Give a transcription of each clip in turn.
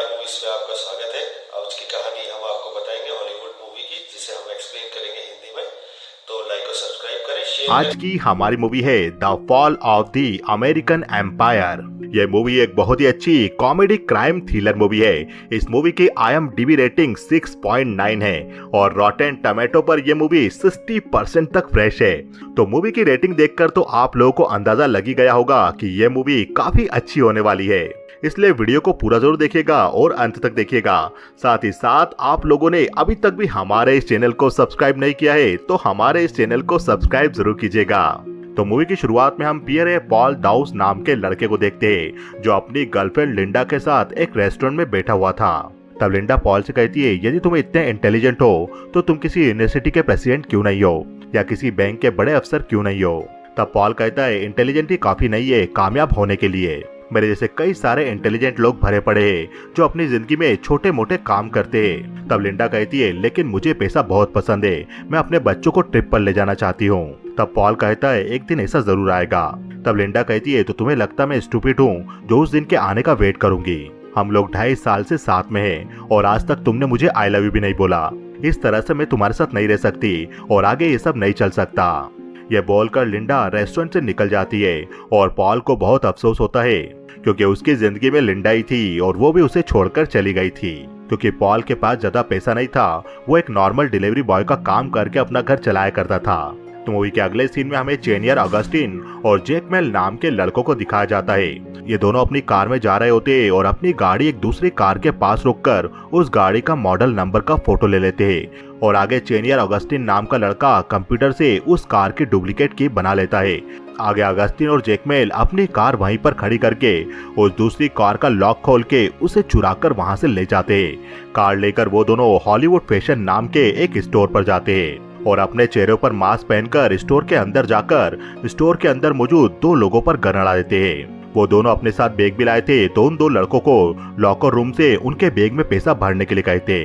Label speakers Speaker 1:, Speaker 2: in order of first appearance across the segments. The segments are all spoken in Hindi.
Speaker 1: मूवीज में आपका स्वागत है। आज की कहानी हम आपको बताएंगे हॉलीवुड मूवी की, जिसे हम एक्सप्लेन करेंगे हिंदी में। तो लाइक और सब्सक्राइब करें, शेयर
Speaker 2: आज
Speaker 1: करें।
Speaker 2: की हमारी मूवी है the fall of the American empire. यह मूवी एक बहुत ही अच्छी कॉमेडी क्राइम थ्रिलर मूवी है। इस मूवी की IMDb रेटिंग 6.9 है और रॉटेन टमेटो पर यह मूवी 60% तक फ्रेश है। तो मूवी की रेटिंग देखकर तो आप लोगों को अंदाजा लग ही गया होगा कि यह मूवी काफी अच्छी होने वाली है, इसलिए वीडियो को पूरा जरूर देखिएगा और अंत तक देखिएगा। साथ ही साथ आप लोगों ने अभी तक भी हमारे इस चैनल को सब्सक्राइब नहीं किया है तो हमारे इस चैनल को सब्सक्राइब जरूर कीजिएगा। तो मूवी की शुरुआत में हम पियर पॉल डाउस नाम के लड़के को देखते हैं, जो अपनी गर्लफ्रेंड लिंडा के साथ एक रेस्टोरेंट में बैठा हुआ था। तब लिंडा पॉल से कहती है, यदि तुम इतने इंटेलिजेंट हो तो तुम किसी यूनिवर्सिटी के प्रेसिडेंट क्यों नहीं हो या किसी बैंक के बड़े अफसर क्यों नहीं हो। तब पॉल कहता है, इंटेलिजेंट ही काफी नहीं है कामयाब होने के लिए। मेरे जैसे कई सारे इंटेलिजेंट लोग भरे पड़े हैं जो अपनी जिंदगी में छोटे मोटे काम करते हैं। तब लिंडा कहती है, लेकिन मुझे पैसा बहुत पसंद है, मैं अपने बच्चों को ट्रिप पर ले जाना चाहती हूँ। तब पॉल कहता है, एक दिन ऐसा जरूर आएगा। तब लिंडा कहती है, तो तुम्हें लगता मैं स्टूपिड हूँ जो उस दिन के आने का वेट करूंगी। हम लोग 2.5 साल से साथ में हैं और आज तक तुमने मुझे आई लव यू भी नहीं बोला। इस तरह से मैं तुम्हारे साथ नहीं रह सकती और आगे ये सब नहीं चल सकता। यह बोलकर लिंडा रेस्टोरेंट से निकल जाती है और पॉल को बहुत अफसोस होता है, क्योंकि उसकी जिंदगी में लिंडा ही थी और वो भी उसे छोड़कर चली गई थी। क्योंकि पॉल के पास ज्यादा पैसा नहीं था, वो एक नॉर्मल डिलीवरी बॉय का काम करके अपना घर चलाया करता था। तो मूवी के अगले सीन में हमें चेनियर ऑगस्टिन और जैक मेल नाम के लड़कों को दिखाया जाता है। ये दोनों अपनी कार में जा रहे होते हैं और अपनी गाड़ी एक दूसरी कार के पास रोककर उस गाड़ी का मॉडल नंबर का फोटो ले लेते हैं और आगे चेनियर ऑगस्टिन नाम का लड़का कंप्यूटर से उस कार की डुप्लीकेट की बना लेता है। आगे ऑगस्टिन और जैकमेल अपनी कार वहीं पर खड़ी करके उस दूसरी कार का लॉक खोल के उसे चुराकर वहां से ले जाते हैं। कार लेकर वो दोनों हॉलीवुड फैशन नाम के एक स्टोर पर जाते हैं और अपने चेहरे पर मास्क पहनकर स्टोर के अंदर जाकर स्टोर के अंदर मौजूद 2 लोगों पर गन अड़ा देते हैं। वो दोनों अपने साथ बैग भी लाए थे तो उन 2 लड़कों को लॉकर रूम से उनके बैग में पैसा भरने के लिए कहते।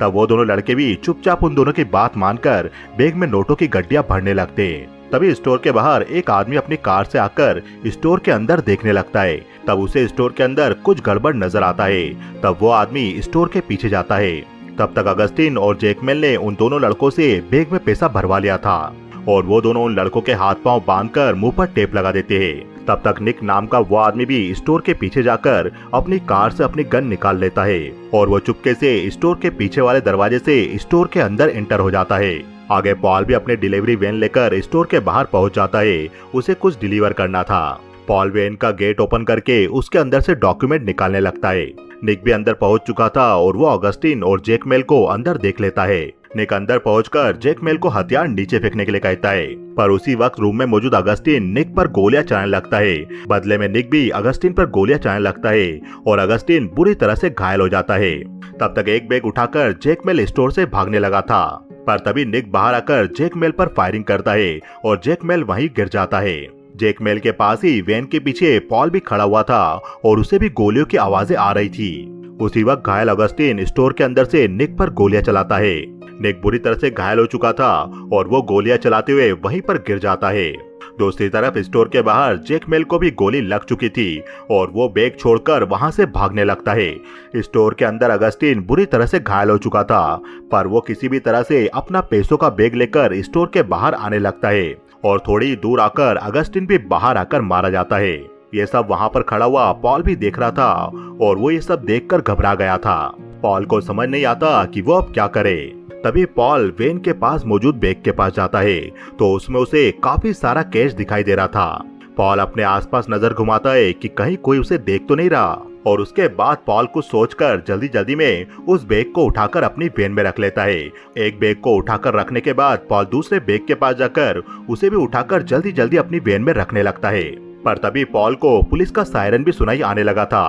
Speaker 2: तब वो दोनों लड़के भी चुपचाप उन दोनों की बात मानकर बैग में नोटों की गड्डियां भरने लगते। तभी स्टोर के बाहर एक आदमी अपनी कार से आकर स्टोर के अंदर देखने लगता है। तब उसे स्टोर के अंदर कुछ गड़बड़ नजर आता है। तब वो आदमी स्टोर के पीछे जाता है। तब तक अगस्टिन और जैकमेल ने उन दोनों लड़कों से बैग में पैसा भरवा लिया था और वो दोनों उन लड़कों के हाथ पांव बांधकर मुंह पर टेप लगा देते हैं। तब तक निक नाम का वो आदमी भी स्टोर के पीछे जाकर अपनी कार से अपनी गन निकाल लेता है और वो चुपके से स्टोर के पीछे वाले दरवाजे से स्टोर के अंदर एंटर हो जाता है। आगे पॉल भी अपने डिलीवरी वैन लेकर स्टोर के बाहर पहुंच जाता है। उसे कुछ डिलीवर करना था। पॉल वैन का गेट ओपन करके उसके अंदर से डॉक्यूमेंट निकालने लगता है। निक भी अंदर पहुंच चुका था और वो ऑगस्टिन और जैकमेल को अंदर देख लेता है। निक अंदर पहुंचकर जैकमेल को हथियार नीचे फेंकने के लिए कहता है, पर उसी वक्त रूम में मौजूद अगस्टिन निक पर गोलियां चलाने लगता है। बदले में निक भी अगस्टिन पर गोलियां चलाने लगता है और अगस्टिन बुरी तरह से घायल हो जाता है। तब तक एक बैग उठाकर जैकमेल स्टोर से भागने लगा था, पर तभी निक बाहर आकर जैकमेल पर फायरिंग करता है और जैकमेल वहीं गिर जाता है। जैकमेल के पास ही वैन के पीछे पॉल भी खड़ा हुआ था और उसे भी गोलियों की आवाजें आ रही थी। उसी वक्त घायल अगस्टिन स्टोर के अंदर से निक पर गोलियां चलाता है। निक बुरी तरह से घायल हो चुका था और वो गोलियां चलाते हुए वहीं पर गिर जाता है। दूसरी तरफ स्टोर के बाहर जैकमेल को भी गोली लग चुकी थी और वो बैग छोड़कर वहां से भागने लगता है। स्टोर के अंदर अगस्टिन बुरी तरह से घायल हो चुका था, पर वो किसी भी तरह से अपना पैसों का बैग लेकर स्टोर के बाहर आने लगता है और थोड़ी दूर आकर अगस्टिन भी बाहर आकर मारा जाता है। ये सब वहां पर खड़ा हुआ पॉल भी देख रहा था और वो ये सब देखकर घबरा गया था। पॉल को समझ नहीं आता कि वो अब क्या करे। तभी पॉल वैन के पास मौजूद बैग के पास जाता है तो उसमें उसे काफी सारा कैश दिखाई दे रहा था। पॉल अपने आसपास नजर घुमाता है कि कहीं कोई उसे देख तो नहीं रहा और उसके बाद पॉल कुछ सोचकर जल्दी जल्दी में उस बैग को उठाकर अपनी वैन में रख लेता है। एक बैग को उठाकर रखने के बाद पॉल दूसरे बैग के पास जाकर उसे भी उठाकर जल्दी जल्दी अपनी वैन में रखने लगता है। पर तभी पॉल को पुलिस का सायरन भी सुनाई आने लगा था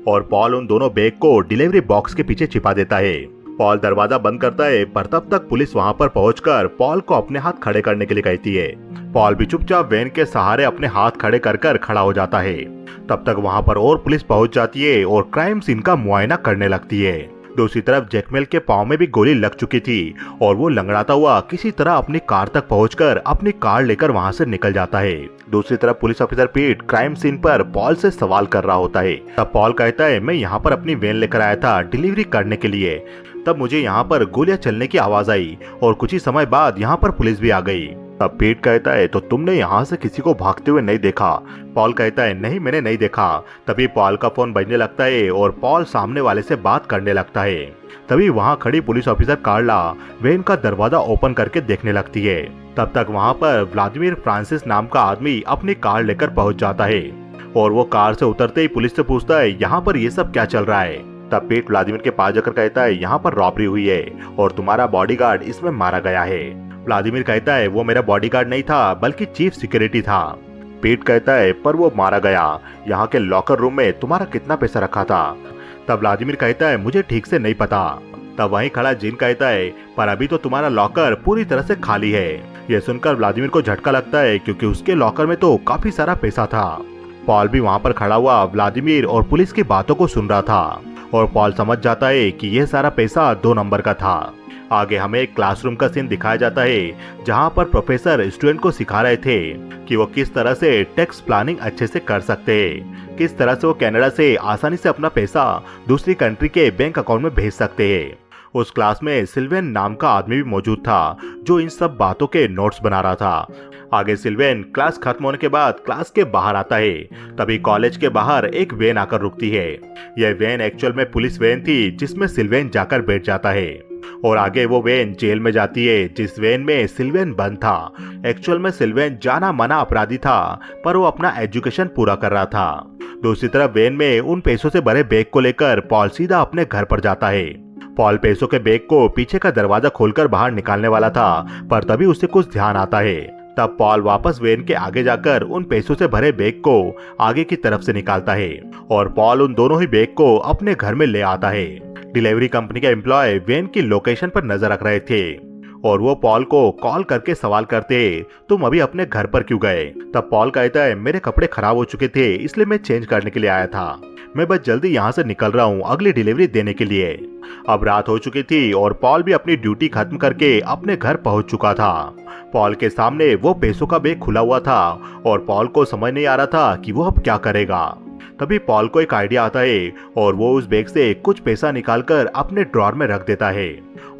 Speaker 2: और पॉल उन दोनों बैग को डिलीवरी बॉक्स के पीछे छिपा देता है। पॉल दरवाजा बंद करता है, पर तब तक पुलिस वहां पर पहुंचकर पॉल को अपने हाथ खड़े करने के लिए कहती है। पॉल भी चुपचाप वैन के सहारे अपने हाथ खड़े कर खड़ा हो जाता है। तब तक वहां पर और पुलिस पहुंच जाती है और क्राइम सीन का मुआयना करने लगती है। दूसरी तरफ जैकमेल के पाँव में भी गोली लग चुकी थी और वो लंगड़ाता हुआ किसी तरह अपनी कार तक पहुंचकर अपनी कार लेकर वहां से निकल जाता है। दूसरी तरफ पुलिस ऑफिसर पीट क्राइम सीन पर पॉल से सवाल कर रहा होता है। तब पॉल कहता है, मैं यहाँ पर अपनी वैन लेकर आया था डिलीवरी करने के लिए, तब मुझे यहाँ पर गोलियां चलने की आवाज आई और कुछ ही समय बाद यहाँ पर पुलिस भी आ गई। तब पीट कहता है, तो तुमने यहाँ से किसी को भागते हुए नहीं देखा? पॉल कहता है, नहीं मैंने नहीं देखा। तभी पॉल का फोन बजने लगता है और पॉल सामने वाले से बात करने लगता है। तभी वहाँ खड़ी पुलिस ऑफिसर कार्ला वैन का दरवाजा ओपन करके देखने लगती है। तब तक वहाँ पर व्लादिमीर फ्रांसिस नाम का आदमी अपनी कार लेकर पहुँच जाता है और वो कार से उतरते ही पुलिस से पूछता है, यहाँ पर ये सब क्या चल रहा है? तब पीट व्लादिमीर के पास जाकर कहता है, यहाँ पर रॉबरी हुई है और तुम्हारा बॉडीगार्ड इसमें मारा गया है। व्लादिमीर कहता है, वो मेरा बॉडीगार्ड नहीं था बल्कि चीफ सिक्योरिटी था। पीट कहता है, पर वो मारा गया, यहाँ के लॉकर रूम में तुम्हारा कितना पैसा रखा था? तब व्लादिमीर कहता है, मुझे ठीक से नहीं पता। तब वहीं खड़ा जिन कहता है, पर अभी तो तुम्हारा लॉकर पूरी तरह से खाली है। यह सुनकर व्लादिमीर को झटका लगता है क्योंकि उसके लॉकर में तो काफी सारा पैसा था। पॉल भी वहाँ पर खड़ा हुआ व्लादिमीर और पुलिस की बातों को सुन रहा था और पॉल समझ जाता है कि यह सारा पैसा 2 नंबर का था। आगे हमें एक क्लासरूम का सीन दिखाया जाता है जहां पर प्रोफेसर स्टूडेंट को सिखा रहे थे कि वो किस तरह से टैक्स प्लानिंग अच्छे से कर सकते हैं, किस तरह से वो कनाडा से आसानी से अपना पैसा दूसरी कंट्री के बैंक अकाउंट में भेज सकते हैं। उस क्लास में सिल्वेन नाम का आदमी भी मौजूद था जो इन सब बातों के नोट्स बना रहा था। आगे सिल्वेन क्लास खत्म होने के बाद क्लास के बाहर आता है। तभी कॉलेज के बाहर एक वैन आकर रुकती है। यह वैन एक्चुअल में पुलिस वैन थी जिसमें सिल्वेन जाकर बैठ जाता है और आगे वो वैन जेल में जाती है जिस वैन में सिल्वेन बंद था। एक्चुअल में सिल्वेन जाना माना अपराधी था पर वो अपना एजुकेशन पूरा कर रहा था। दूसरी तरफ वैन में उन पैसों से भरे बैग को लेकर पॉल सीधा अपने घर पर जाता है। पॉल पैसों के बैग को पीछे का दरवाजा खोलकर बाहर निकालने वाला था पर तभी उसे कुछ ध्यान आता है। तब पॉल वापस वैन के आगे जाकर उन पैसों से भरे बैग को आगे की तरफ से निकालता है और पॉल उन दोनों ही बैग को अपने घर में ले आता है। डिलीवरी कंपनी के एम्प्लॉय वैन की लोकेशन पर नजर रख रहे थे और वो पॉल को कॉल करके सवाल करते, तुम अभी अपने घर पर क्यों गए? तब पॉल कहता है, मेरे कपड़े खराब हो चुके थे इसलिए मैं चेंज करने के लिए आया था। मैं बस जल्दी यहाँ से निकल रहा हूँ अगली डिलीवरी देने के लिए। अब रात हो चुकी थी और पॉल भी अपनी ड्यूटी खत्म करके अपने घर पहुँच चुका था। पॉल के सामने वो पैसों का बैग खुला हुआ था और पॉल को समझ नहीं आ रहा था कि वो अब क्या करेगा। तभी पॉल को एक आइडिया आता है और वो उस बैग से कुछ पैसा निकालकर अपने ड्रॉर में रख देता है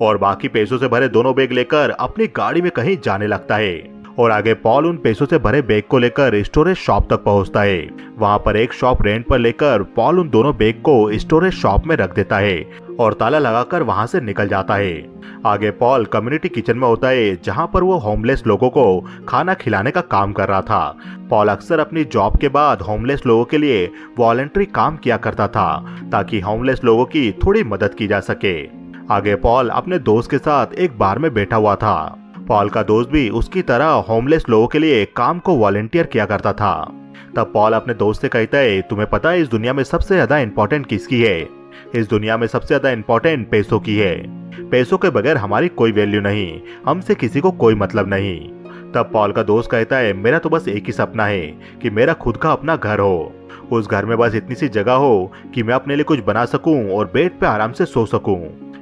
Speaker 2: और बाकी पैसों से भरे दोनों बैग लेकर अपनी गाड़ी में कहीं जाने लगता है। और आगे पॉल उन पैसों से भरे बैग को लेकर स्टोरेज शॉप तक पहुंचता है। वहां पर एक शॉप रेंट पर लेकर पॉल उन दोनों बैग को स्टोरेज शॉप में रख देता है और ताला लगाकर वहां से निकल जाता है। आगे पॉल कम्युनिटी किचन में होता है जहां पर वो होमलेस लोगों को खाना खिलाने का काम कर रहा था। पॉल अक्सर अपनी जॉब के बाद होमलेस लोगों के लिए वॉलंटरी काम किया करता था ताकि होमलेस लोगों की थोड़ी मदद की जा सके। आगे पॉल अपने दोस्त के साथ एक बार में बैठा हुआ था। पॉल का दोस्त भी उसकी तरह होमलेस लोगों के लिए काम को वॉलंटियर किया करता था। तब पॉल अपने दोस्त से कहता है, तुम्हें पता है इस दुनिया में सबसे ज्यादा इम्पोर्टेंट किसकी है? इस दुनिया में सबसे ज्यादा इम्पोर्टेंट पैसों की है। पैसों के बगैर हमारी कोई वैल्यू नहीं, हमसे किसी को कोई मतलब नहीं। तब पॉल का दोस्त कहता है, मेरा तो बस एक ही सपना है कि मेरा खुद का अपना घर हो। उस घर में बस इतनी सी जगह हो कि मैं अपने लिए कुछ बना सकूं और बेड पे आराम से सो सकूं।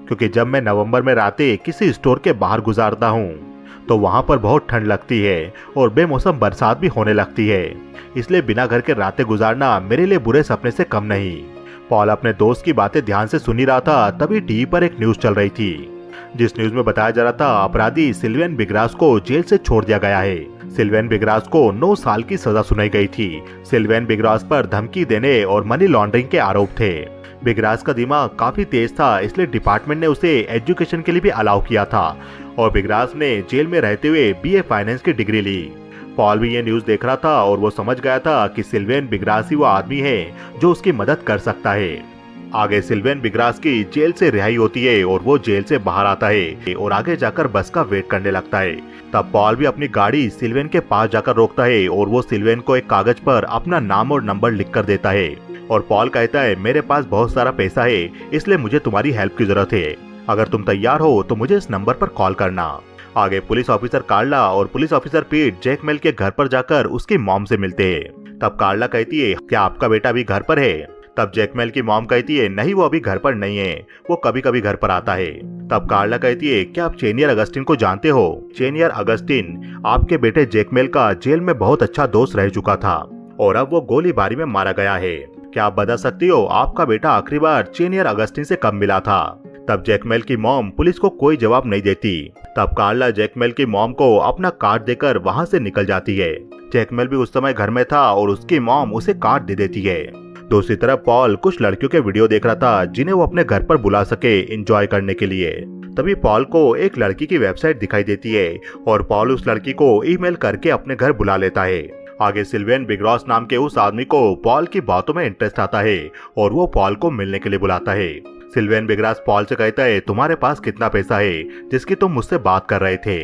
Speaker 2: क्योंकि जब मैं नवंबर में रातें किसी स्टोर के बाहर गुजारता हूं तो वहां पर बहुत ठंड लगती है और बेमौसम बरसात भी होने लगती है, इसलिए बिना घर के रातें गुजारना मेरे लिए बुरे सपने से कम नहीं। पॉल अपने दोस्त की बातें ध्यान से सुन ही रहा था तभी टीवी पर एक न्यूज चल रही थी जिस न्यूज में बताया जा रहा था अपराधी सिल्वेन बिग्रास को जेल से छोड़ दिया गया है। सिल्वेन बिग्रास को 9 साल की सजा सुनाई गई थी। सिल्वेन बिग्रास पर धमकी देने और मनी लॉन्ड्रिंग के आरोप थे। बिग्रास का दिमाग काफी तेज था इसलिए डिपार्टमेंट ने उसे एजुकेशन के लिए भी अलाउ किया था और बिग्रास ने जेल में रहते हुए बीए फाइनेंस की डिग्री ली। पॉल भी ये न्यूज देख रहा था और वो समझ गया था कि सिल्वेन बिग्रास ही वो आदमी है जो उसकी मदद कर सकता है। आगे सिल्वेन बिग्रास की जेल से रिहाई होती है और वो जेल से बाहर आता है और आगे जाकर बस का वेट करने लगता है। तब पॉल भी अपनी गाड़ी सिल्वेन के पास जाकर रोकता है और वो सिल्वेन को एक कागज पर अपना नाम और नंबर लिख कर देता है और पॉल कहता है, मेरे पास बहुत सारा पैसा है इसलिए मुझे तुम्हारी हेल्प की जरूरत है। अगर तुम तैयार हो तो मुझे इस नंबर पर कॉल करना। आगे पुलिस ऑफिसर कार्ला और पुलिस ऑफिसर पीट जैकमेल के घर पर जाकर उसकी मॉम से मिलते हैं। तब कार्ला कहती है, क्या आपका बेटा भी घर पर है? तब जैकमेल की मॉम कहती है नहीं, वो अभी घर पर नहीं है, वो कभी कभी घर पर आता है। तब कार्ला कहती है क्या आप चेनियर अगस्टिन को जानते हो? चेनियर अगस्टिन आपके बेटे जैकमेल का जेल में बहुत अच्छा दोस्त रह चुका था और अब वो गोलीबारी में मारा गया है। क्या आप बता सकती हो आपका बेटा आखिरी बार चेनियर अगस्टिन से कब मिला था? तब जैकमेल की मॉम पुलिस को कोई जवाब नहीं देती। तब कार्ला जैकमेल की मॉम को अपना कार्ड देकर वहां से निकल जाती है। जैकमेल भी उस समय घर में था और उसकी मॉम उसे कार्ड दे देती है। दूसरी तरफ पॉल कुछ लड़कियों के वीडियो देख रहा था जिन्हें वो अपने घर पर बुला सके एंजॉय करने के लिए। तभी पॉल को एक लड़की की वेबसाइट दिखाई देती है और पॉल उस लड़की को ईमेल करके अपने घर बुला लेता है। आगे सिल्वेन बिग्रॉस नाम के उस आदमी को पॉल की बातों में इंटरेस्ट आता है और वो पॉल को मिलने के लिए बुलाता है। सिल्वेन बिग्रॉस पॉल से कहता है तुम्हारे पास कितना पैसा है जिसकी तुम मुझसे बात कर रहे थे?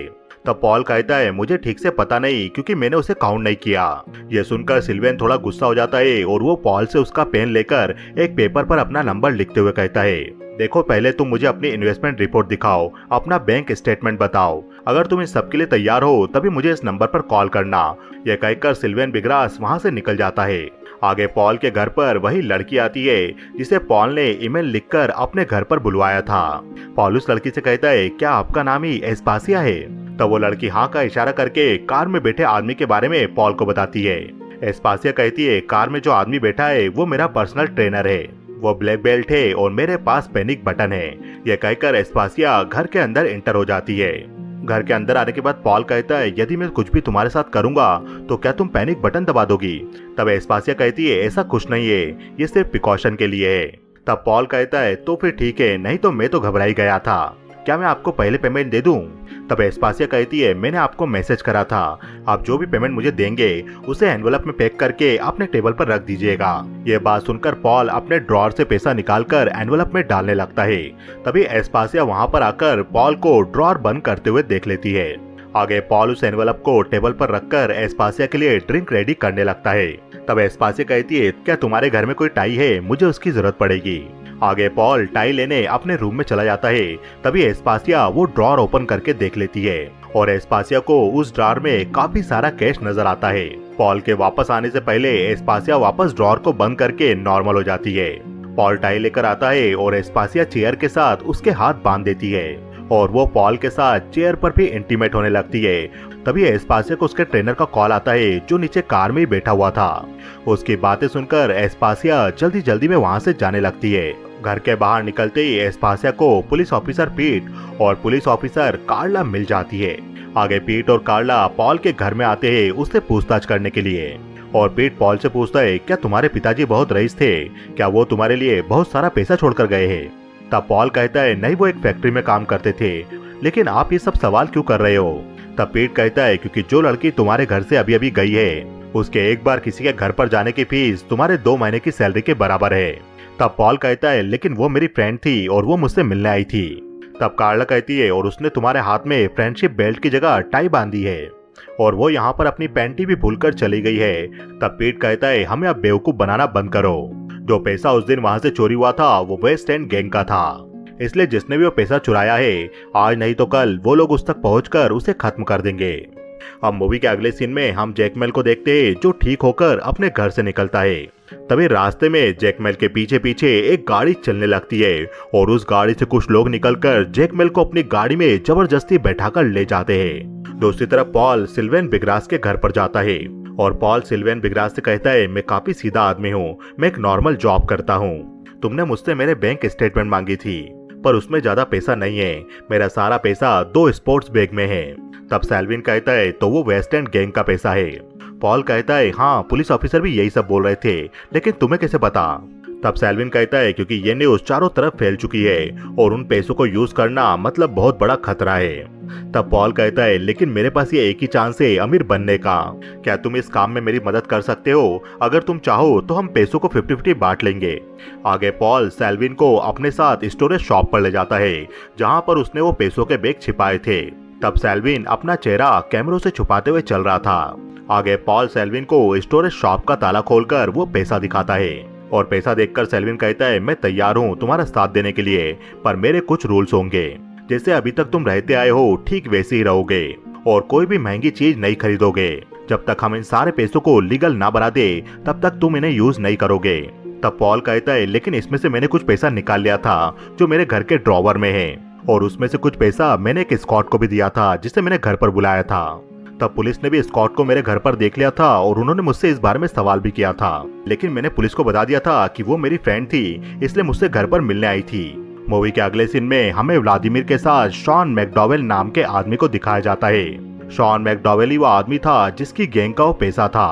Speaker 2: तब पॉल कहता है मुझे ठीक से पता नहीं क्योंकि मैंने उसे काउंट नहीं किया। यह सुनकर सिल्वेन थोड़ा गुस्सा हो जाता है और वो पॉल से उसका पेन लेकर एक पेपर पर अपना नंबर लिखते हुए कहता है देखो पहले तुम मुझे अपनी इन्वेस्टमेंट रिपोर्ट दिखाओ, अपना बैंक स्टेटमेंट बताओ, अगर तुम इस सब के लिए तैयार हो तभी मुझे इस नंबर पर कॉल करना। यह कहकर सिल्वेन बिग्रॉस वहां से निकल जाता है। आगे पॉल के घर पर वही लड़की आती है जिसे पॉल ने ईमेल लिखकर अपने घर पर बुलवाया था। पॉल उस लड़की से कहता है क्या आपका नाम ही एस्पासिया है? तब वो लड़की हाँ का इशारा करके कार में बैठे आदमी के बारे में पॉल को बताती है। एस्पासिया कहती है कार में जो आदमी बैठा है वो मेरा पर्सनल ट्रेनर है, वो ब्लैक बेल्ट है और मेरे पास पैनिक बटन है। यह कहकर एस्पासिया घर के अंदर एंटर हो जाती है। घर के अंदर आने के बाद पॉल कहता है यदि मैं कुछ भी तुम्हारे साथ करूंगा तो क्या तुम पैनिक बटन दबा दोगी? तब एस्पासिया कहती है ऐसा कुछ नहीं है, ये सिर्फ प्रिकॉशन के लिए है। तब पॉल कहता है तो फिर ठीक है, नहीं तो मैं तो घबरा ही गया था, क्या मैं आपको पहले पेमेंट दे दूं? तब एस्पासिया कहती है मैंने आपको मैसेज करा था, आप जो भी पेमेंट मुझे देंगे उसे एनवेलप में पैक करके अपने टेबल पर रख दीजिएगा। यह बात सुनकर पॉल अपने ड्रॉर से पैसा निकालकर एनवेलप में डालने लगता है। तभी एस्पासिया वहां पर आकर पॉल को ड्रॉर बंद करते हुए देख लेती है। आगे पॉल उस एनवेलप को टेबल पर रखकर एस्पासिया के लिए ड्रिंक रेडी करने लगता है। तब एस्पासिया कहती है क्या तुम्हारे घर में कोई टाई है, मुझे उसकी जरूरत पड़ेगी। आगे पॉल टाई लेने अपने रूम में चला जाता है। तभी एस्पासिया वो ड्रॉर ओपन करके देख लेती है और एस्पासिया को उस ड्रॉर में काफी सारा कैश नजर आता है। पॉल के वापस आने से पहले एस्पासिया वापस ड्रॉर को बंद करके नॉर्मल हो जाती है। पॉल टाई लेकर आता है और एस्पासिया चेयर के साथ उसके हाथ बांध देती है और वो पॉल के साथ चेयर पर भी इंटीमेट होने लगती है। तभी एस्पासिया को उसके ट्रेनर का कॉल आता है जो नीचे कार में ही बैठा हुआ था। उसकी बातें सुनकर एस्पासिया जल्दी जल्दी में वहां से जाने लगती है। घर के बाहर निकलते ही एस्पासिया को पुलिस ऑफिसर पीट और पुलिस ऑफिसर कार्ला मिल जाती है। आगे पीट और कार्ला पॉल के घर में आते हैं उससे पूछताछ करने के लिए और पीट पॉल से पूछता है क्या तुम्हारे पिताजी बहुत रईस थे, क्या वो तुम्हारे लिए बहुत सारा पैसा छोड़कर गए हैं? तब पॉल कहता है नहीं, वो एक फैक्ट्री में काम करते थे, लेकिन आप ये सब सवाल क्यों कर रहे हो? तब पीट कहता है क्योंकि जो लड़की तुम्हारे घर से अभी अभी गई है उसके एक बार किसी के घर पर जाने की फीस तुम्हारे 2 महीने की सैलरी के बराबर है। तब पॉल कहता है लेकिन वो मेरी फ्रेंड थी और वो मुझसे मिलने आई थी। तब कार्ला कहती है और उसने तुम्हारे हाथ में फ्रेंडशिप बेल्ट की जगह टाई बांधी है और वो यहाँ पर अपनी पैंटी भी भूलकर चली गई है। तब पीट कहता है हमें अब बेवकूफ बनाना बंद करो, जो पैसा उस दिन वहां से चोरी हुआ था वो वेस्ट एंड गैंग का था, इसलिए जिसने भी वो पैसा चुराया है आज नहीं तो कल वो लोग उस तक पहुंचकर उसे खत्म कर देंगे। अब मूवी के अगले सीन में हम जैकमेल को देखते हैं जो ठीक होकर अपने घर से निकलता है। तभी रास्ते में जैकमेल के पीछे पीछे एक गाड़ी चलने लगती है और उस गाड़ी से कुछ लोग निकलकर जैकमेल को अपनी गाड़ी में जबरदस्ती बैठाकर ले जाते हैं। दूसरी तरफ पॉल सिल्वेन बिग्रॉस के घर पर जाता है और पॉल सिल्वेन बिग्रॉस से कहता है मैं काफी सीधा आदमी हूँ, मैं एक नॉर्मल जॉब करता हूँ, तुमने मुझसे मेरे बैंक स्टेटमेंट मांगी थी पर उसमें ज्यादा पैसा नहीं है, मेरा सारा पैसा 2 स्पोर्ट्स बैग में है। तब सेल्विन कहता है तो वो वेस्ट एंड गैंग का पैसा है। पॉल कहता है हाँ पुलिस ऑफिसर भी यही सब बोल रहे थे, लेकिन तुम्हें कैसे पता? तब सेल्विन कहता है क्योंकि ये न्यूज चारों तरफ फैल चुकी है और उन पैसों को यूज करना मतलब बहुत बड़ा खतरा है। तब पॉल कहता है लेकिन मेरे पास ये एक ही चांस है अमीर बनने का, क्या तुम इस काम में मेरी मदद कर सकते हो? अगर तुम चाहो तो हम पैसों को 50-50 बांट लेंगे। आगे पॉल सेल्विन को अपने साथ स्टोरेज शॉप पर ले जाता है जहाँ पर उसने वो पैसों के बैग छिपाए थे। तब सेल्विन अपना चेहरा कैमरों से छुपाते हुए चल रहा था। आगे पॉल सेल्विन को स्टोरेज शॉप का ताला खोलकर वो पैसा दिखाता है और पैसा देखकर सेल्विन कहता है मैं तैयार हूँ तुम्हारा साथ देने के लिए, पर मेरे कुछ रूल्स होंगे, जैसे अभी तक तुम रहते आए हो ठीक वैसे ही रहोगे और कोई भी महंगी चीज नहीं खरीदोगे। जब तक हम इन सारे पैसों को लीगल ना बना दे तब तक तुम इन्हें यूज नहीं करोगे। तब पॉल कहता है लेकिन इसमें से मैंने कुछ पैसा निकाल लिया था जो मेरे घर के ड्रॉवर में है, और उसमें से कुछ पैसा मैंने एक स्कॉट को भी दिया था जिसे मैंने घर पर बुलाया था। तब पुलिस ने भी स्कॉट को मेरे घर पर देख लिया था और उन्होंने मुझसे इस बारे में सवाल भी किया था, लेकिन मैंने पुलिस को बता दिया था कि वो मेरी फ्रेंड थी, इसलिए मुझसे घर पर मिलने आई थी। मूवी के अगले सीन में हमें व्लादिमीर के साथ शॉन मैकडॉवेल नाम के आदमी को दिखाया जाता है। शॉन मैकडॉवेल ही वो आदमी था जिसकी गैंग का वो पैसा था,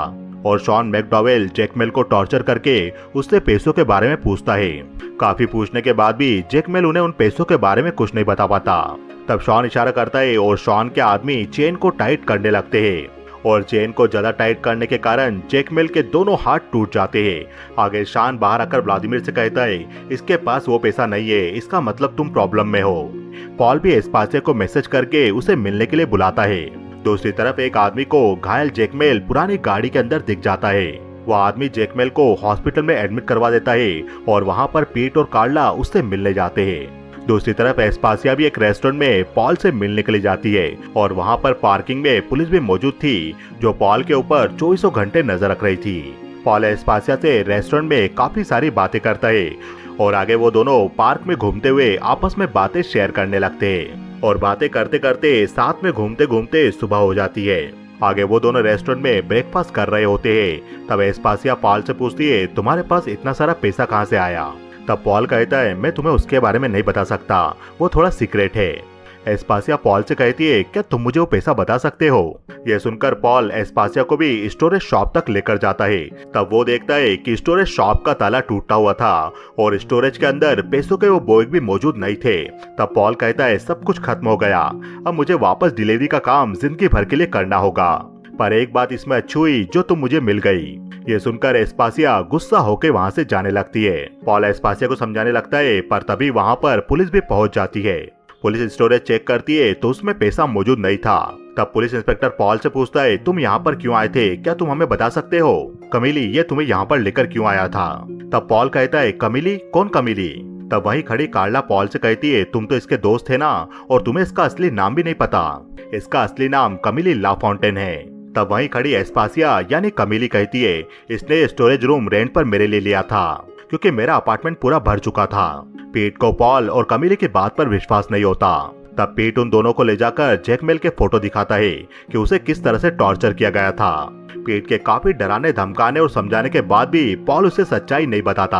Speaker 2: और शॉन मैकडॉवेल जैकमेल को टॉर्चर करके उससे पैसों के बारे में पूछता है। काफी पूछने के बाद भी जैकमेल उन्हें उन पैसों के बारे में कुछ नहीं बता पाता। तब शॉन इशारा करता है और शॉन के आदमी चेन को टाइट करने लगते हैं, और चेन को ज्यादा टाइट करने के कारण जैकमेल के दोनों हाथ टूट जाते हैं। आगे शॉन बाहर आकर व्लादिमीर से कहता है इसके पास वो पैसा नहीं है, इसका मतलब तुम प्रॉब्लम में हो। पॉल भी एस्पासिया को मैसेज करके उसे मिलने के लिए बुलाता है। दूसरी तरफ एक आदमी को घायल जैकमेल पुरानी गाड़ी के अंदर दिख जाता है। वह आदमी जैकमेल को हॉस्पिटल में एडमिट करवा देता है और वहां पर पीट और कार्ला उससे मिलने जाते हैं। दूसरी तरफ एस्पासिया भी एक रेस्टोरेंट में पॉल से मिलने के लिए जाती है, और वहां पर पार्किंग में पुलिस भी मौजूद थी जो पॉल के ऊपर 24 घंटे नजर रख रही थी। पॉल एस्पासिया से रेस्टोरेंट में काफी सारी बातें करता है, और आगे वो दोनों पार्क में घूमते हुए आपस में बातें शेयर करने लगते हैं, और बातें करते करते साथ में घूमते घूमते सुबह हो जाती है। आगे वो दोनों रेस्टोरेंट में ब्रेकफास्ट कर रहे होते हैं। तब एस्पासिया पॉल से पूछती है तुम्हारे पास इतना सारा पैसा कहाँ से आया। तब पॉल कहता है मैं तुम्हें उसके बारे में नहीं बता सकता, वो थोड़ा सीक्रेट है। एस्पासिया पॉल से कहती है क्या तुम मुझे वो पैसा बता सकते हो। यह सुनकर पॉल एस्पासिया को भी स्टोरेज शॉप तक लेकर जाता है। तब वो देखता है कि स्टोरेज शॉप का ताला टूटा हुआ था और स्टोरेज के अंदर पैसों के वो बैग भी मौजूद नहीं थे। तब पॉल कहता है सब कुछ खत्म हो गया, अब मुझे वापस डिलीवरी का काम जिंदगी भर के लिए करना होगा, पर एक बात इसमें अच्छी हुई जो तुम मुझे मिल गई। ये सुनकर एस्पासिया गुस्सा होकर वहाँ से जाने लगती है। पॉल एस्पासिया को समझाने लगता है, पर तभी वहाँ पर पुलिस भी पहुँच जाती है। पुलिस स्टोरेज चेक करती है तो उसमें पैसा मौजूद नहीं था। तब पुलिस इंस्पेक्टर पॉल से पूछता है तुम यहाँ पर क्यों आए थे, क्या तुम हमें बता सकते हो। कमीली ये तुम्हें यहाँ पर लेकर क्यों आया था। तब पॉल कहता है कमीली, कौन कमीली। तब वहीं खड़ी कार्ला पॉल से कहती है तुम तो इसके दोस्त थे ना, और तुम्हें इसका असली नाम भी नहीं पता। इसका असली नाम कमीली लाफॉन्टेन है। तब वहीं खड़ी एस्पासिया यानी कमीली कहती है इसने स्टोरेज रूम रेंट पर मेरे लिए लिया था क्योंकि मेरा अपार्टमेंट पूरा भर चुका था। पीट को पॉल और कमीली की बात पर विश्वास नहीं होता। तब पीट उन दोनों को ले जाकर जैकमेल के फोटो दिखाता है कि उसे किस तरह से टॉर्चर किया गया था। पीट के काफी डराने धमकाने और समझाने के बाद भी पॉल उसे सच्चाई नहीं बताता।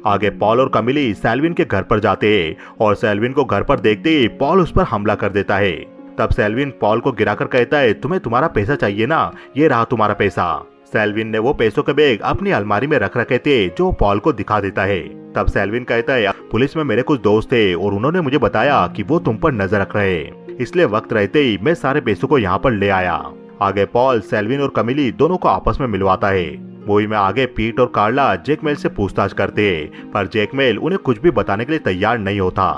Speaker 2: आगे पॉल और कमीली सेल्विन के घर पर जाते हैं, और सेल्विन को घर पर देखते ही पॉल उस पर हमला कर देता है। तब सेल्विन पॉल को गिराकर कहता है तुम्हें तुम्हारा पैसा चाहिए ना, ये रहा तुम्हारा पैसा। सेल्विन ने वो पैसों के बैग अपनी अलमारी में रख रखे थे जो पॉल को दिखा देता है। तब सेल्विन कहता है पुलिस में मेरे कुछ दोस्त थे और उन्होंने मुझे बताया कि वो तुम पर नजर रख रहे, इसलिए वक्त रहते ही मैं सारे पैसों को यहाँ पर ले आया। आगे पॉल सेल्विन और कमीली दोनों को आपस में मिलवाता है। मूवी में आगे पीट और कार्ला जैकमेल से पूछताछ करते हैं, पर जैकमेल उन्हें कुछ भी बताने के लिए तैयार नहीं होता।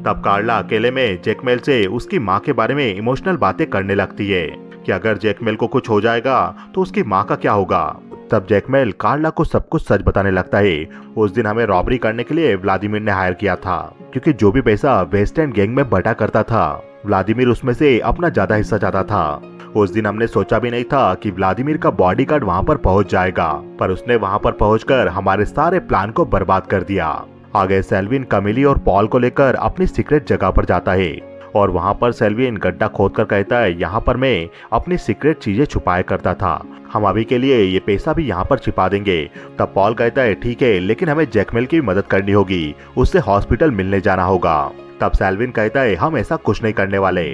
Speaker 2: तब कार्ला अकेले में जैकमेल से उसकी माँ के बारे में इमोशनल बातें करने लगती है कि अगर जैकमेल को कुछ हो जाएगा तो उसकी माँ का क्या होगा। तब जैकमेल कार्ला को सब कुछ सच बताने लगता है। उस दिन हमें रॉबरी करने के लिए व्लादिमीर ने हायर किया था, क्योंकि जो भी पैसा वेस्ट एंड गैंग में बटा करता था व्लादिमीर उसमें से अपना ज्यादा हिस्सा चाहता था। उस दिन हमने सोचा भी नहीं था कि व्लादिमीर का बॉडीगार्ड वहाँ पर पहुँच जाएगा, पर उसने वहाँ पर पहुँचकर हमारे सारे प्लान को बर्बाद कर दिया। आगे सेल्विन कमीली और पॉल को लेकर अपनी सीक्रेट जगह पर जाता है, और वहाँ पर सेल्विन गड्ढा खोदकर कहता है यहाँ पर मैं अपनी सीक्रेट चीजें छुपाया करता था, हम अभी के लिए ये पैसा भी यहाँ पर छिपा देंगे। तब पॉल कहता है ठीक है, लेकिन हमें जैकमेल की भी मदद करनी होगी, उससे हॉस्पिटल मिलने जाना होगा। तब सेल्विन कहता है हम ऐसा कुछ नहीं करने वाले।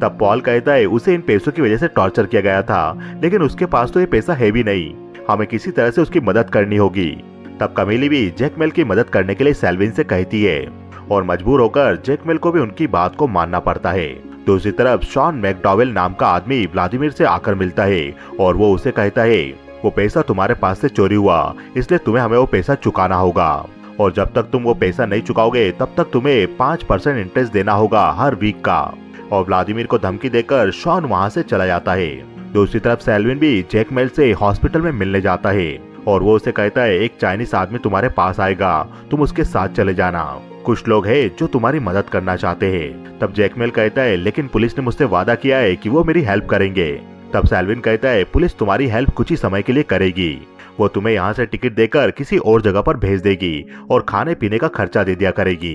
Speaker 2: तब पॉल कहता है उसे इन पैसों की वजह से टॉर्चर किया गया था, लेकिन उसके पास तो ये पैसा है भी नहीं, हमें किसी तरह से उसकी मदद करनी होगी। तब कमीली भी जैकमेल की मदद करने के लिए सेल्विन से कहती है, और मजबूर होकर जैकमेल को भी उनकी बात को मानना पड़ता है। दूसरी तरफ शॉन मैकडॉवेल नाम का आदमी व्लादिमीर से आकर मिलता है, और वो उसे कहता है वो पैसा तुम्हारे पास से चोरी हुआ, इसलिए तुम्हें हमें वो पैसा चुकाना होगा, और जब तक तुम वो पैसा नहीं चुकाओगे तब तक तुम्हें 5% इंटरेस्ट देना होगा हर वीक का। और व्लादिमीर को धमकी देकर शॉन वहाँ से चला जाता है। दूसरी तरफ सेल्विन भी जैकमेल से हॉस्पिटल में मिलने जाता है, और वो उसे कहता है एक चाइनीज आदमी तुम्हारे पास आएगा, तुम उसके साथ चले जाना, कुछ लोग हैं जो तुम्हारी मदद करना चाहते हैं। तब जैकमेल कहता है लेकिन पुलिस ने मुझसे वादा किया है कि वो मेरी हेल्प करेंगे। तब सेल्विन कहता है पुलिस तुम्हारी हेल्प कुछ ही समय के लिए करेगी, वो तुम्हें यहाँ से टिकट देकर किसी और जगह पर भेज देगी और खाने पीने का खर्चा दे दिया करेगी।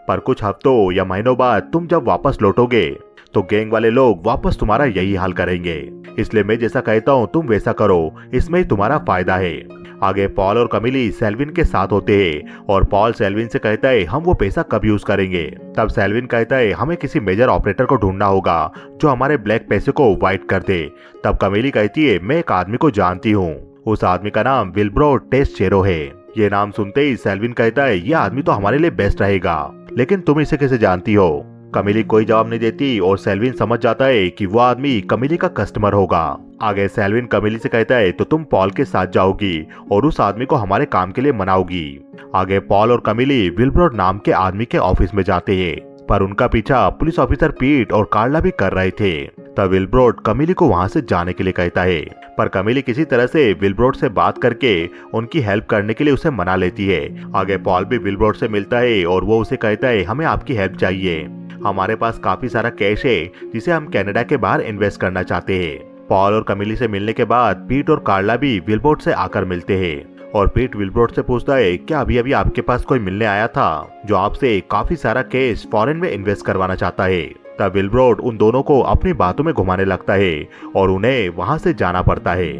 Speaker 2: पर कुछ हफ्तों या महीनों बाद तुम जब वापस लौटोगे तो गैंग वाले लोग वापस तुम्हारा यही हाल करेंगे। इसलिए मैं जैसा कहता हूँ तुम वैसा करो, इसमें ही तुम्हारा फायदा है। आगे पॉल और कमिली सेल्विन के साथ होते हैं और पॉल सेल्विन से कहता है हम वो पैसा कब यूज करेंगे। तब सेल्विन कहता है हमें किसी मेजर ऑपरेटर को ढूंढना होगा जो हमारे ब्लैक पैसे को व्हाइट कर दे। तब कमिली कहती है मैं एक आदमी को जानती हूँ, उस आदमी का नाम विल्ब्रो टेस्चेरो है। ये नाम सुनते ही सेल्विन कहता है ये आदमी तो हमारे लिए बेस्ट रहेगा, लेकिन तुम इसे कैसे जानती हो। कमिली कोई जवाब नहीं देती और सेल्विन समझ जाता है कि वो आदमी कमिली का कस्टमर होगा। आगे सेल्विन कमिली से कहता है तो तुम पॉल के साथ जाओगी और उस आदमी को हमारे काम के लिए मनाओगी। आगे पॉल और कमिली विल्ब्रो नाम के आदमी के ऑफिस में जाते हैं, पर उनका पीछा पुलिस ऑफिसर पीट और कार्ला भी कर रहे थे। तब विल्ब्रोड कमिली को वहां से जाने के लिए कहता है, पर कमिली किसी तरह से विल्ब्रोड से बात करके उनकी हेल्प करने के लिए उसे मना लेती है। आगे पॉल भी विल्ब्रोड से मिलता है और वो उसे कहता है हमें आपकी हेल्प चाहिए, हमारे पास काफी सारा कैश है जिसे हम कनाडा के बाहर इन्वेस्ट करना चाहते हैं। पॉल और कमिली से मिलने के बाद पीट और कार्ला भी विल्ब्रोड से आकर मिलते हैं और पीट विल्ब्रोड से पूछता है क्या अभी अभी आपके पास कोई मिलने आया था जो आपसे काफी सारा कैश फॉरेन में इन्वेस्ट करवाना चाहता है। तब विल्ब्रोड उन दोनों को अपनी बातों में घुमाने लगता है और उन्हें वहां से जाना पड़ता है।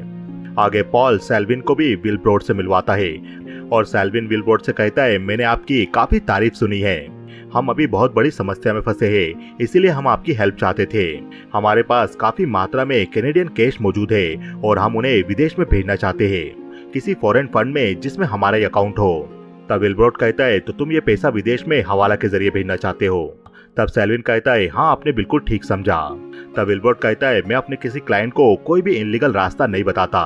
Speaker 2: आगे पॉल सेल्विन को भी विल्ब्रोड से मिलवाता है और सेल्विन विल्ब्रोड से कहता है मैंने आपकी काफी तारीफ सुनी है, हम अभी बहुत बड़ी समस्या में फंसे हैं, इसीलिए हम आपकी हेल्प चाहते थे। हमारे पास काफी मात्रा में कैनेडियन कैश मौजूद है और हम उन्हें विदेश में भेजना चाहते हैं, किसी फॉरेन फंड में जिसमें हमारा अकाउंट हो। तब विल्ब्रोड कहता है तो तुम ये पैसा विदेश में हवाला के जरिए भेजना चाहते हो। तब सेल्विन कहता है हाँ आपने बिल्कुल ठीक समझा। तब विल्ब्रोड कहता है मैं अपने किसी क्लाइंट को कोई भी इनलीगल रास्ता नहीं बताता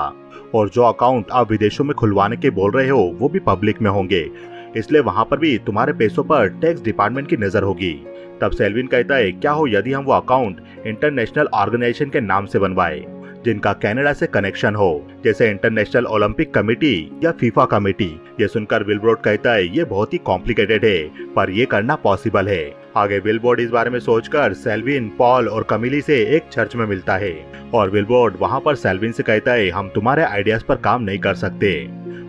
Speaker 2: और जो अकाउंट आप विदेशों में खुलवाने के बोल रहे हो वो भी पब्लिक में होंगे, इसलिए वहां पर भी तुम्हारे पैसों पर टैक्स डिपार्टमेंट की नजर होगी। तब सेल्विन कहता है क्या हो यदि हम वो अकाउंट इंटरनेशनल ऑर्गेनाइजेशन के नाम से बनवाए जिनका कनाडा से कनेक्शन हो, जैसे इंटरनेशनल ओलंपिक कमेटी या फीफा कमेटी। ये सुनकर विल्ब्रोड कहता है ये बहुत ही कॉम्प्लिकेटेड है पर ये करना पॉसिबल है। आगे विल्ब्रोड इस बारे में सोचकर सेल्विन, पॉल और कमिली से एक चर्च में मिलता है और विल्ब्रोड वहां पर सेल्विन से कहता है हम तुम्हारे आइडियाज पर काम नहीं कर सकते,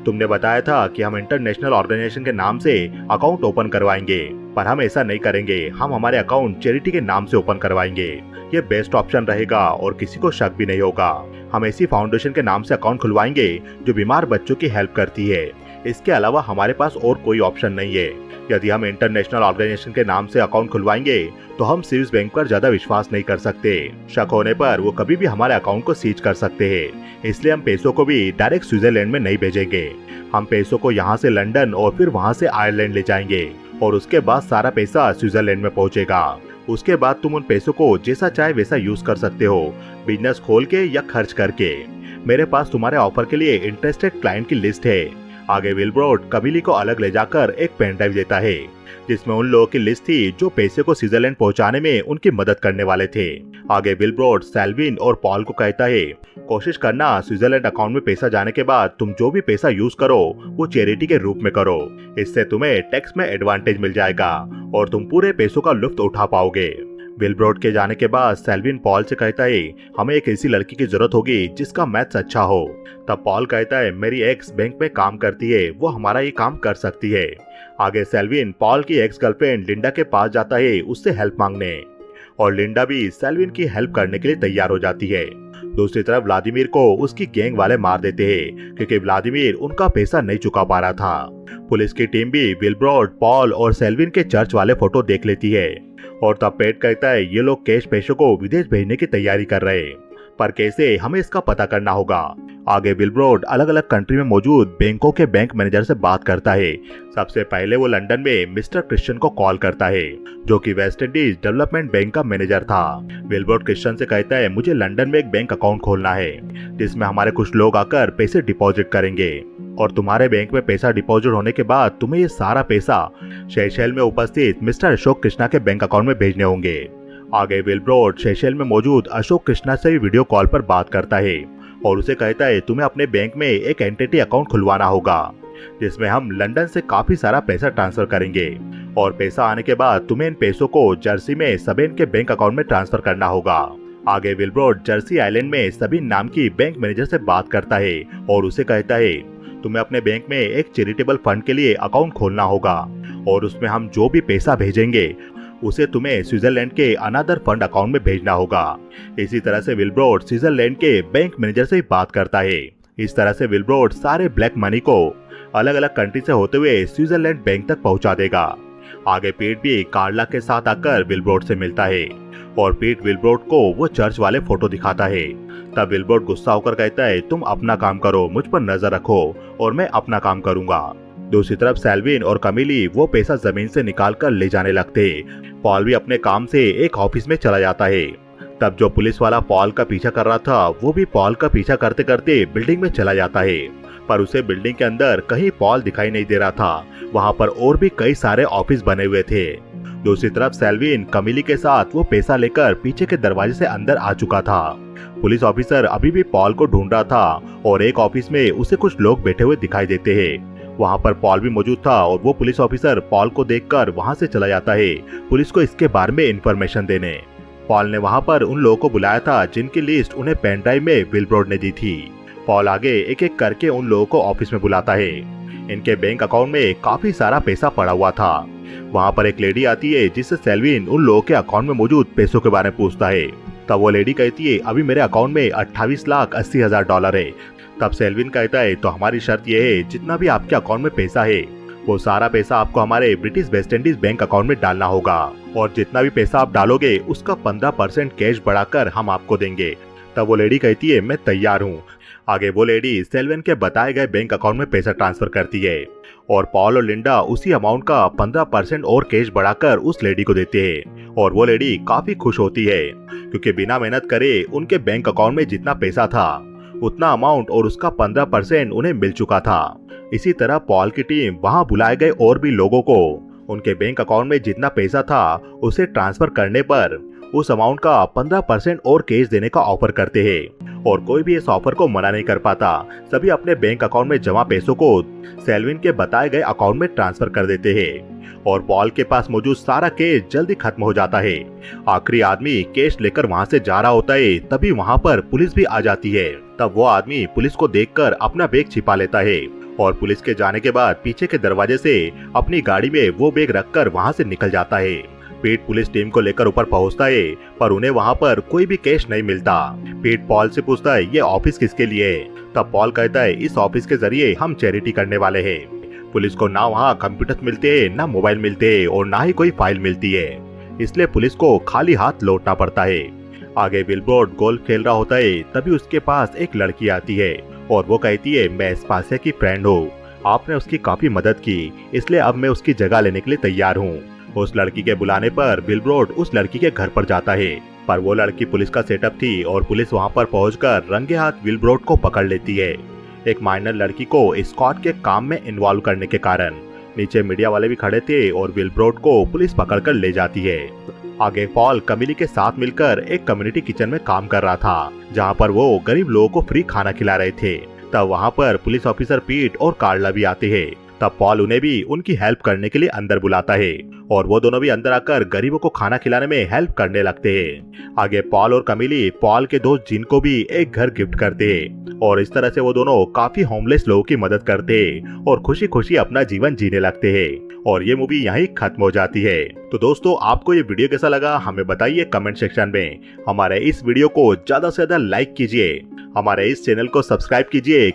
Speaker 2: तुमने बताया था कि हम इंटरनेशनल ऑर्गेनाइजेशन के नाम से अकाउंट ओपन करवाएंगे, पर हम ऐसा नहीं करेंगे, हम हमारे अकाउंट चैरिटी के नाम से ओपन करवाएंगे। ये बेस्ट ऑप्शन रहेगा और किसी को शक भी नहीं होगा। हम ऐसी फाउंडेशन के नाम से अकाउंट खुलवाएंगे जो बीमार बच्चों की हेल्प करती है। इसके अलावा हमारे पास और कोई ऑप्शन नहीं है। यदि हम इंटरनेशनल ऑर्गेनाइजेशन के नाम से अकाउंट खुलवाएंगे तो हम स्विस बैंक पर ज्यादा विश्वास नहीं कर सकते। शक होने पर वो कभी भी हमारे अकाउंट को सीज कर सकते हैं, इसलिए हम पैसों को भी डायरेक्ट स्विट्जरलैंड में नहीं भेजेंगे। हम पैसों को यहाँ से लंदन और फिर वहाँ से आयरलैंड ले जाएंगे और उसके बाद सारा पैसा स्विट्जरलैंड में पहुँचेगा। उसके बाद तुम उन पैसों को जैसा चाहे वैसा यूज कर सकते हो, बिजनेस खोल के या खर्च करके। मेरे पास तुम्हारे ऑफर के लिए इंटरेस्टेड क्लाइंट की लिस्ट है। आगे विल्ब्रोड कमिली को अलग ले जाकर एक पेन ड्राइव देता है जिसमें उन लोगों की लिस्ट थी जो पैसे को स्विट्जरलैंड पहुंचाने में उनकी मदद करने वाले थे। आगे विल्ब्रोड सेल्विन और पॉल को कहता है कोशिश करना स्विट्जरलैंड अकाउंट में पैसा जाने के बाद तुम जो भी पैसा यूज करो वो चैरिटी के रूप में करो, इससे तुम्हें टैक्स में एडवांटेज मिल जाएगा और तुम पूरे पैसों का लुत्फ उठा पाओगे। विल्ब्रोड के जाने के बाद सेल्विन पॉल से कहता है हमें एक ऐसी लड़की की जरूरत होगी जिसका मैथ्स अच्छा हो। तब पॉल कहता है मेरी एक्स बैंक में काम करती है, वो हमारा ये काम कर सकती है। आगे सेल्विन पॉल की एक्स गर्लफ्रेंड लिंडा के पास जाता है उससे हेल्प मांगने और लिंडा भी सेल्विन की हेल्प करने के लिए तैयार हो जाती है। दूसरी तरफ व्लादिमीर को उसकी गैंग वाले मार देते हैं क्योंकि व्लादिमीर उनका पैसा नहीं चुका पा रहा था। पुलिस की टीम भी विल्ब्रोड, पॉल और सेल्विन के चर्च वाले फोटो देख लेती है और तब पेट कहता है ये लोग कैश पैसों को विदेश भेजने की तैयारी कर रहे हैं, पर कैसे हमें इसका पता करना होगा। आगे विल्ब्रोड अलग अलग कंट्री में मौजूद बैंकों के बैंक मैनेजर से बात करता है। सबसे पहले वो लंदन में मिस्टर क्रिश्चियन को कॉल करता है जो कि वेस्ट इंडीज डेवलपमेंट बैंक का मैनेजर था। विल्ब्रोड क्रिश्चियन से कहता है मुझे लंदन में एक बैंक अकाउंट खोलना है जिसमें हमारे कुछ लोग आकर पैसे डिपॉजिट करेंगे और तुम्हारे बैंक में पैसा डिपॉजिट होने के बाद तुम्हें ये सारा पैसा सेशेल में उपस्थित मिस्टर अशोक कृष्णा के बैंक अकाउंट में भेजने होंगे। आगे विल्ब्रोड सेशेल में मौजूद अशोक कृष्णा से भी वीडियो कॉल पर बात करता है और उसे कहता है तुम्हें अपने बैंक में एक एंटिटी अकाउंट खुलवाना होगा जिसमें हम लंदन से काफी सारा पैसा ट्रांसफर करेंगे और पैसा आने के बाद तुम्हें इन पैसों को जर्सी में सबेन के बैंक अकाउंट में ट्रांसफर करना होगा। आगे विल्ब्रोड जर्सी आइलैंड में सबीन नाम की बैंक मैनेजर से बात करता है और उसे कहता है तुम्हें अपने बैंक में एक चैरिटेबल फंड के लिए अकाउंट खोलना होगा और उसमें हम जो भी पैसा भेजेंगे उसे तुम्हें स्विट्जरलैंड के अनदर फंड अकाउंट में भेजना होगा। इसी तरह से विल्ब्रोड स्विट्जरलैंड के बैंक मैनेजर से बात करता है। इस तरह से विल्ब्रोड सारे ब्लैक मनी को अलग अलग कंट्री से होते हुए स्विट्जरलैंड बैंक तक पहुंचा देगा। आगे पीट भी कार्ला के साथ आकर विल्ब्रोड से मिलता है और पीट विल्ब्रोड को वो चर्च वाले फोटो दिखाता है। तब विल्ब्रोड गुस्सा होकर कहता है, तुम अपना काम करो, मुझ पर नजर रखो और मैं अपना काम करूंगा। दूसरी तरफ सेल्विन और कमिली वो पैसा जमीन से निकाल कर ले जाने लगते। पॉल भी अपने काम से एक ऑफिस में चला जाता है। तब जो पुलिस वाला पॉल का पीछा कर रहा था वो भी पॉल का पीछा करते करते बिल्डिंग में चला जाता है, पर उसे बिल्डिंग के अंदर कहीं पॉल दिखाई नहीं दे रहा था। वहाँ पर और भी कई सारे ऑफिस बने हुए थे। दूसरी तरफ सेल्विन कमिली के साथ वो पैसा लेकर पीछे के दरवाजे से अंदर आ चुका था। पुलिस ऑफिसर अभी भी पॉल को ढूंढ रहा था और एक ऑफिस में उसे कुछ लोग बैठे हुए दिखाई देते हैं। वहाँ पर पॉल भी मौजूद था और वो पुलिस ऑफिसर पॉल को देखकर वहाँ से चला जाता है पुलिस को इसके बारे में इंफॉर्मेशन देने। पॉल ने वहाँ पर उन लोगों को बुलाया था जिनकी लिस्ट उन्हें पेन ड्राइव में विल्ब्रोड ने दी थी। पॉल आगे एक एक करके उन लोगों को ऑफिस में बुलाता है। इनके बैंक अकाउंट में काफी सारा पैसा पड़ा हुआ था। वहाँ पर एक लेडी आती है जिससे सेल्विन उन लोगों के अकाउंट में मौजूद पैसों के बारे में पूछता है। तब वो लेडी कहती है, अभी मेरे अकाउंट में $28,80,000 है। तब सेल्विन कहता है, तो हमारी शर्त यह है जितना भी आपके अकाउंट में पैसा है वो सारा पैसा आपको हमारे British West Indies bank account में डालना होगा और जितना भी पैसा आप डालोगे उसका 15% कैश बढ़ाकर हम आपको देंगे। तब वो लेडी कहती है, मैं तैयार हूँ। आगे वो लेडी सेल्विन के बताए गए बैंक अकाउंट में पैसा ट्रांसफर करती है और पॉल और लिंडा उसी अमाउंट का 15% और कैश बढ़ाकर उस लेडी को देते हैं और वो लेडी काफी खुश होती है क्योंकि बिना मेहनत करे उनके बैंक अकाउंट में जितना पैसा था उतना अमाउंट और उसका 15% उन्हें मिल चुका था। इसी तरह पॉल की टीम वहां बुलाए गए और भी लोगों को उनके बैंक अकाउंट में जितना पैसा था उसे ट्रांसफर करने पर उस अमाउंट का 15% और कैश देने का ऑफर करते हैं और कोई भी इस ऑफर को मना नहीं कर पाता। सभी अपने बैंक अकाउंट में जमा पैसों को सेल्विन के बताए गए अकाउंट में ट्रांसफर कर देते हैं और पॉल के पास मौजूद सारा कैश जल्दी खत्म हो जाता है। आखिरी आदमी कैश लेकर वहां से जा रहा होता है, तभी वहां पर पुलिस भी आ जाती है। तब वो आदमी पुलिस को देखकर अपना बैग छिपा लेता है और पुलिस के जाने के बाद पीछे के दरवाजे से अपनी गाड़ी में वो बैग रखकर वहां से निकल जाता है। पीट पुलिस टीम को लेकर ऊपर पहुंचता है पर उन्हें वहां पर कोई भी कैश नहीं मिलता। पीट पॉल से पूछता है, ये ऑफिस किसके लिए है? तब पॉल कहता है, इस ऑफिस के जरिए हम चैरिटी करने वाले हैं। पुलिस को ना वहाँ कंप्यूटर मिलते हैं, ना मोबाइल मिलते हैं और ना ही कोई फाइल मिलती है, इसलिए पुलिस को खाली हाथ लौटना पड़ता है। आगे विल्ब्रोड गोल्फ खेल रहा होता है, तभी उसके पास एक लड़की आती है और वो कहती है, मैं एस्पासिया की फ्रेंड हूँ, आपने उसकी काफी मदद की, इसलिए अब मैं उसकी जगह लेने के लिए तैयार हूँ। उस लड़की के बुलाने पर विल्ब्रोड उस लड़की के घर पर जाता है, पर वो लड़की पुलिस का सेटअप थी और पुलिस वहाँ पर पहुंचकर रंगे हाथ विल्ब्रोड को पकड़ लेती है। एक माइनर लड़की को स्कॉट के काम में इन्वॉल्व करने के कारण नीचे मीडिया वाले भी खड़े थे और विल्ब्रोड को पुलिस पकड़कर ले जाती है। आगे पॉल कमिली के साथ मिलकर एक कम्युनिटी किचन में काम कर रहा था जहाँ पर वो गरीब लोगों को फ्री खाना खिला रहे थे। तब वहाँ पर पुलिस ऑफिसर पीट और कार्ला भी आते हैं। तब पॉल उन्हें भी उनकी हेल्प करने के लिए अंदर बुलाता है और वो दोनों भी अंदर आकर गरीबों को खाना खिलाने में हेल्प करने लगते हैं। आगे पॉल और कमिली पॉल के दोस्त जिन को भी एक घर गिफ्ट करते हैं और इस तरह से वो दोनों काफी होमलेस लोगों की मदद करते हैं और खुशी खुशी अपना जीवन जीने लगते हैं और ये मूवी यहीं खत्म हो जाती है। तो दोस्तों, आपको ये वीडियो कैसा लगा हमें बताइए कमेंट सेक्शन में। हमारे इस वीडियो को ज्यादा से ज्यादा लाइक कीजिए, हमारे इस चैनल को सब्सक्राइब कीजिए